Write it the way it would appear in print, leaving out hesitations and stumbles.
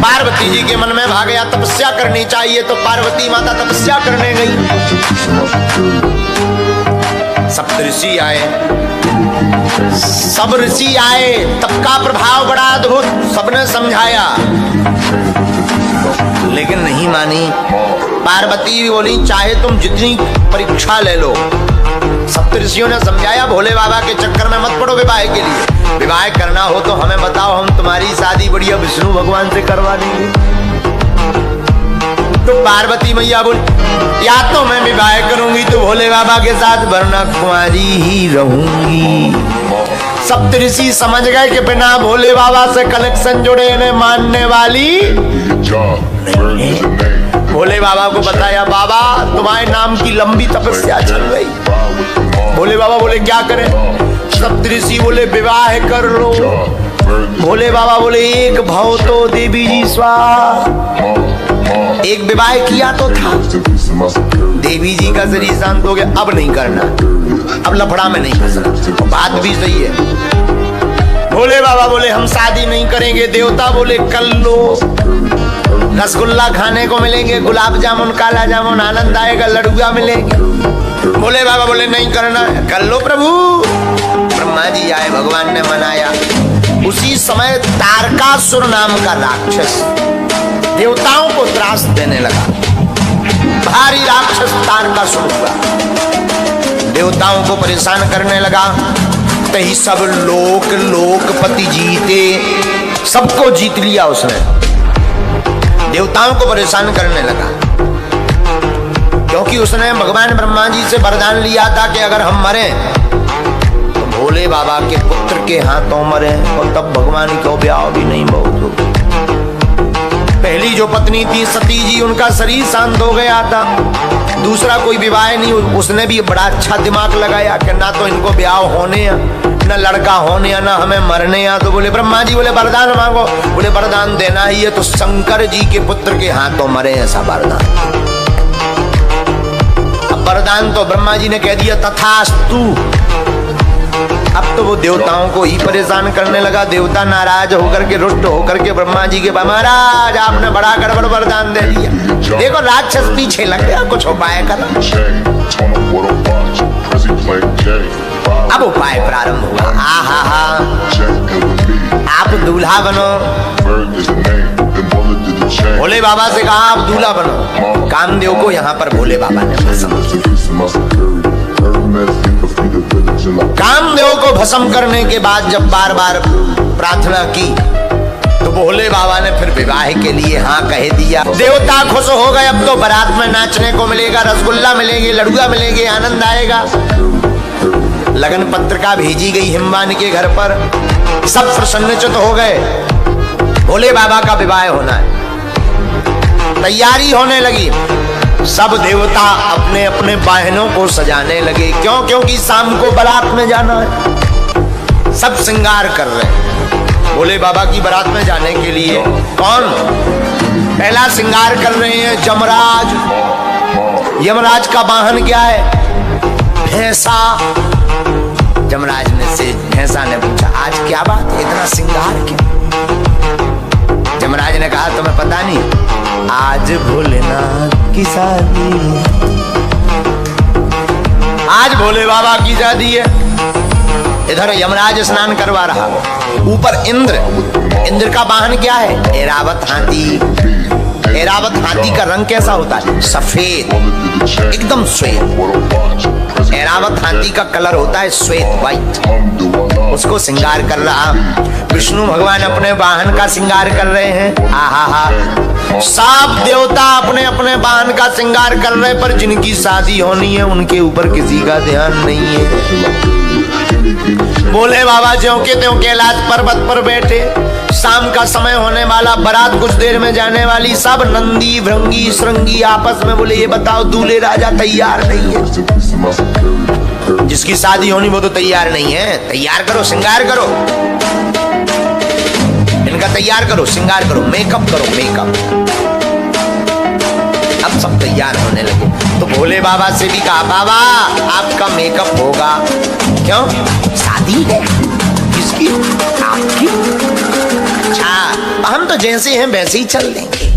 पार्वती जी के मन में भाग गया तपस्या करनी चाहिए, तो पार्वती माता तपस्या करने गई। सप्तऋषि आए, सब ऋषि आए, तप का प्रभाव बड़ा अद्भुत, सबने समझाया लेकिन नहीं मानी। पार्वती भी बोली चाहे तुम जितनी परीक्षा ले लो। सप्तऋषियों ने समझाया भोले बाबा के चक्कर में मत पड़ो, विवाह के लिए विवाह करना हो तो हमें बताओ, हम तुम्हारी शादी बढ़िया विष्णु भगवान से करवा देंगे। तो पार्वती मैया बोली या तो मैं विवाह करूंगी तो भोले बाबा के साथ, वरना कुंवारी ही रहूंगी। सप्तऋषि समझ गए कि बिना भोले बाबा से कनेक्शन जुड़े इन्हें मानने वाली। भोले बाबा को बताया बाबा तुम्हारे नाम की लंबी तपस्या चल रही। भोले बाबा बोले क्या करें? सप्तऋषि बोले विवाह कर लो। भोले बाबा बोले एक भव तो देवी जी स्वाहा। एक विवाह किया तो था, देवी जी का शरीर शांत हो गया, अब नहीं करना, अब लफड़ा में नहीं फंसना। बात भी सही है। भोले बाबा बोले हम शादी नहीं करेंगे। देवता बोले कर लो, रसगुल्ला खाने को मिलेंगे, गुलाब जामुन, काला जामुन, आनंद आएगा, लड्डुआ मिलेंगे। भोले बाबा बोले नहीं करना है, कर लो प्रभु। ब्रह्मा जी आए, भगवान ने मनाया। उसी समय तारकासुर नाम का राक्षस देवताओं को त्रास देने लगा। भारी राक्षस तारकासुर हुआ, देवताओं को परेशान करने लगा। तही सब लोकपति जीते, सबको जीत लिया उसने, देवताओं को परेशान करने लगा। क्योंकि उसने भगवान ब्रह्मा जी से वरदान लिया था कि अगर हम मरे तो भोले बाबा के पुत्र के हाथों मरे, और तब भगवान को ब्याह भी नहीं बहुत हो। पहली जो पत्नी थी सती जी, उनका शरीर शांत हो गया था, दूसरा कोई विवाह नहीं। उसने भी बड़ा अच्छा दिमाग लगाया कि ना तो इनको ब्याह होने या न लड़का होने या ना हमें मरने या। तो बोले ब्रह्मा जी बोले वरदान मांगो। बोले वरदान देना ही है तो शंकर जी के पुत्र के हाथों मरे, ऐसा वरदान। अब वरदान तो ब्रह्मा जी ने कह दिया तथास्तु। अब तो वो देवताओं को ही परेशान करने लगा। देवता नाराज होकर के, रुष्ट होकर के ब्रह्मा जी के महाराज आपने बड़ा गड़बड़ वरदान दे दिया, देखो राक्षस पीछे लग गया, कुछ उपाय करो। अब उपाय प्रारंभ हुआ। आप दूल्हा बनो। भोले बाबा से कहा आप दूल्हा बनो। कामदेव को यहाँ पर भोले बाबा ने कामदेव को भस्म करने के बाद जब बार बार प्रार्थना की तो भोले बाबा ने फिर विवाह के लिए हाँ कह दिया। देवता खुश हो गए, अब तो बारात में नाचने को मिलेगा, रसगुल्ला मिलेंगे, लड्डुआ मिलेंगे, आनंद आएगा। लगन पत्रिका भेजी गई हिमवान के घर पर, सब प्रसन्नचित्त हो गए, भोले बाबा का विवाह होना है। तैयारी होने लगी, सब देवता अपने अपने वाहनों को सजाने लगे। क्यों? क्योंकि शाम को बारात में जाना है। सब श्रृंगार कर रहे हैं भोले बाबा की बारात में जाने के लिए। कौन? पहला श्रृंगार कर रहे हैं यमराज। यमराज का वाहन क्या है? भैंसा। यमराज ने से भैंसा ने पूछा आज क्या बात है, इतना श्रृंगार क्यों? यमराज ने कहा तुम्हें पता नहीं, आज भोलेनाथ की शादी है, आज भोले बाबा की शादी है। इधर यमराज स्नान करवा रहा, ऊपर इंद्र का वाहन क्या है? ऐरावत हाथी। ऐरावत हाथी का रंग कैसा होता है? सफेद, एकदम श्वेत। ऐरावत हाथी का कलर होता है श्वेत, व्हाइट। उसको श्रृंगार कर रहा। विष्णु भगवान अपने वाहन का श्रृंगार कर रहे हैं। आहा, सब देवता अपने अपने वाहन का श्रृंगार कर रहे, पर जिनकी शादी होनी है उनके ऊपर किसी का ध्यान नहीं है। भोले बाबा ज्यों के त्यों कैलाश पर्वत पर बैठे, शाम का समय होने वाला, बारात कुछ देर में जाने वाली। सब नंदी भृंगी श्रृंगी आपस में बोले ये बताओ दूल्हे राजा तैयार नहीं है। जिसकी शादी होनी वो तो तैयार नहीं है। तैयार करो, श्रृंगार करो, इनका तैयार करो, श्रृंगार करो, मेकअप करो, मेकअप। अब सब तैयार होने लगे तो भोले बाबा से भी कहा बाबा आपका मेकअप होगा। क्यों? शादी है। किसकी? आपकी। अच्छा हम तो जैसे हैं वैसे ही चल देंगे।